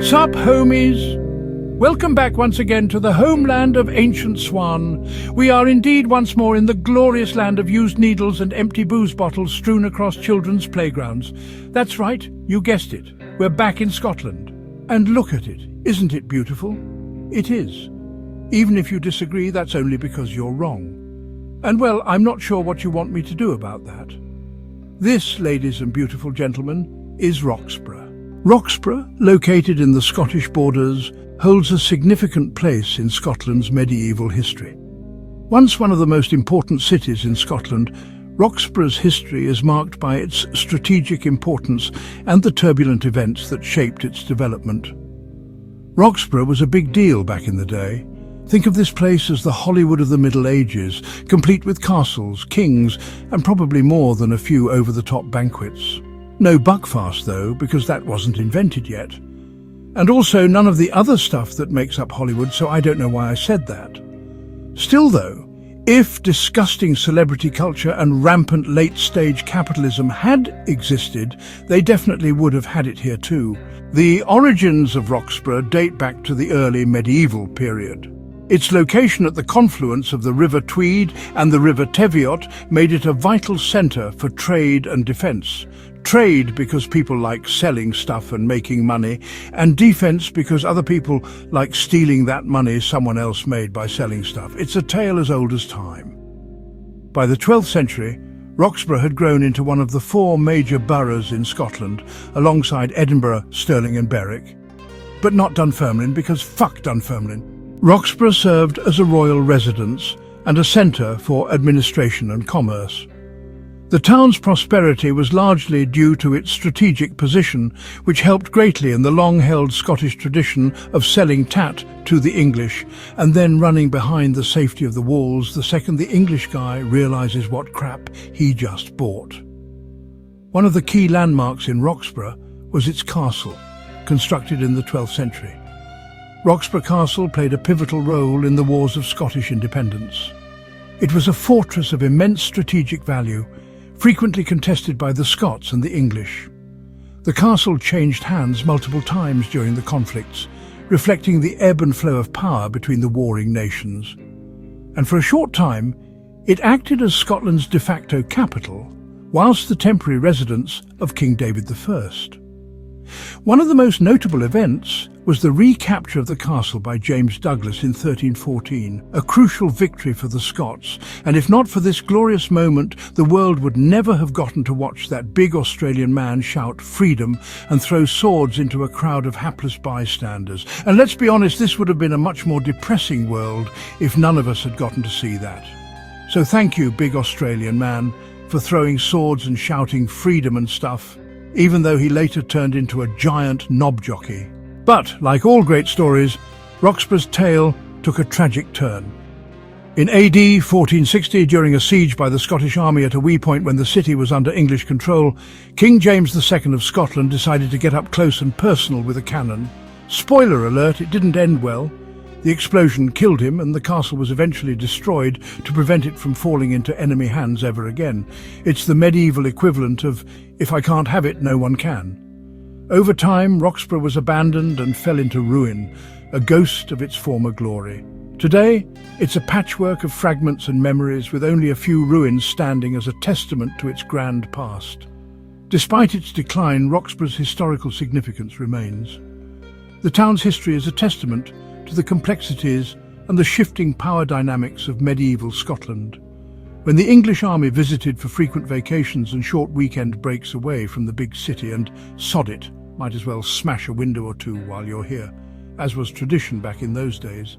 Sup, homies? Welcome back once again to the homeland of ancient Swan. We are indeed once more in the glorious land of used needles and empty booze bottles strewn across children's playgrounds. That's right, you guessed it. We're back in Scotland. And look at it. Isn't it beautiful? It is. Even if you disagree, that's only because you're wrong. And well, I'm not sure what you want me to do about that. This, ladies and beautiful gentlemen, is Roxburgh. Roxburgh, located in the Scottish borders, holds a significant place in Scotland's medieval history. Once one of the most important cities in Scotland, Roxburgh's history is marked by its strategic importance and the turbulent events that shaped its development. Roxburgh was a big deal back in the day. Think of this place as the Hollywood of the Middle Ages, complete with castles, kings, and probably more than a few over-the-top banquets. No buckfast, though, because that wasn't invented yet. And also none of the other stuff that makes up Hollywood, so I don't know why I said that. Still, though, if disgusting celebrity culture and rampant late-stage capitalism had existed, they definitely would have had it here too. The origins of Roxburgh date back to the early medieval period. Its location at the confluence of the River Tweed and the River Teviot made it a vital centre for trade and defence. Trade because people like selling stuff and making money, and defence because other people like stealing that money someone else made by selling stuff. It's a tale as old as time. By the 12th century, Roxburgh had grown into one of the 4 major boroughs in Scotland, alongside Edinburgh, Stirling and Berwick. But not Dunfermline, because fuck Dunfermline. Roxburgh served as a royal residence and a centre for administration and commerce. The town's prosperity was largely due to its strategic position, which helped greatly in the long-held Scottish tradition of selling tat to the English and then running behind the safety of the walls the second the English guy realises what crap he just bought. One of the key landmarks in Roxburgh was its castle, constructed in the 12th century. Roxburgh Castle played a pivotal role in the wars of Scottish independence. It was a fortress of immense strategic value, frequently contested by the Scots and the English. The castle changed hands multiple times during the conflicts, reflecting the ebb and flow of power between the warring nations. And for a short time, it acted as Scotland's de facto capital, whilst the temporary residence of King David I. One of the most notable events was the recapture of the castle by James Douglas in 1314, a crucial victory for the Scots, and if not for this glorious moment, the world would never have gotten to watch that big Australian man shout freedom and throw swords into a crowd of hapless bystanders. And let's be honest, this would have been a much more depressing world if none of us had gotten to see that. So thank you, big Australian man, for throwing swords and shouting freedom and stuff, even though he later turned into a giant knob jockey. But, like all great stories, Roxburgh's tale took a tragic turn. In AD 1460, during a siege by the Scottish army at a wee point when the city was under English control, King James II of Scotland decided to get up close and personal with a cannon. Spoiler alert, it didn't end well. The explosion killed him, and the castle was eventually destroyed to prevent it from falling into enemy hands ever again. It's the medieval equivalent of, if I can't have it, no one can. Over time, Roxburgh was abandoned and fell into ruin, a ghost of its former glory. Today, it's a patchwork of fragments and memories, with only a few ruins standing as a testament to its grand past. Despite its decline, Roxburgh's historical significance remains. The town's history is a testament to the complexities and the shifting power dynamics of medieval Scotland. When the English army visited for frequent vacations and short weekend breaks away from the big city, and sod it, might as well smash a window or two while you're here, as was tradition back in those days.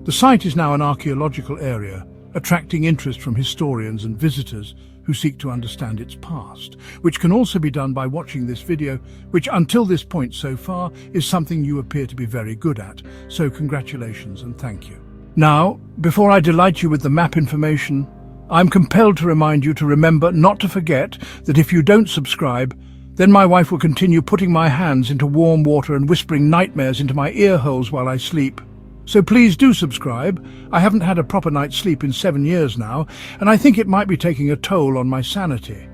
The site is now an archaeological area, attracting interest from historians and visitors who seek to understand its past, which can also be done by watching this video, which until this point so far is something you appear to be very good at, so congratulations and thank you. Now, before I delight you with the map information, I'm compelled to remind you to remember not to forget that if you don't subscribe, then my wife will continue putting my hands into warm water and whispering nightmares into my ear holes while I sleep. So please do subscribe. I haven't had a proper night's sleep in 7 years now, and I think it might be taking a toll on my sanity.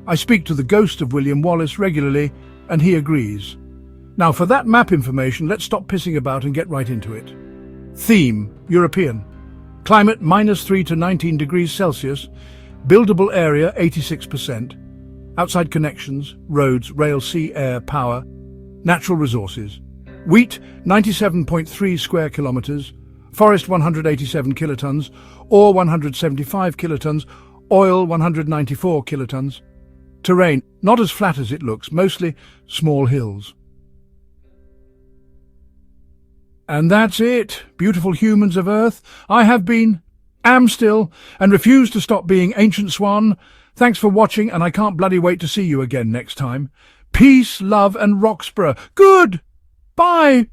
I speak to the ghost of William Wallace regularly, and he agrees. Now for that map information, let's stop pissing about and get right into it. Theme, European. Climate -3 to 19 degrees Celsius. Buildable area 86%. Outside connections, roads, rail, sea, air, power. Natural resources. Wheat 97.3 square kilometres. Forest 187 kilotons. Ore 175 kilotons. Oil 194 kilotons. Terrain, not as flat as it looks, mostly small hills. And that's it, beautiful humans of Earth. I have been, am still, and refuse to stop being Ancient Swan. Thanks for watching, and I can't bloody wait to see you again next time. Peace, love, and Roxburgh. Good! Bye!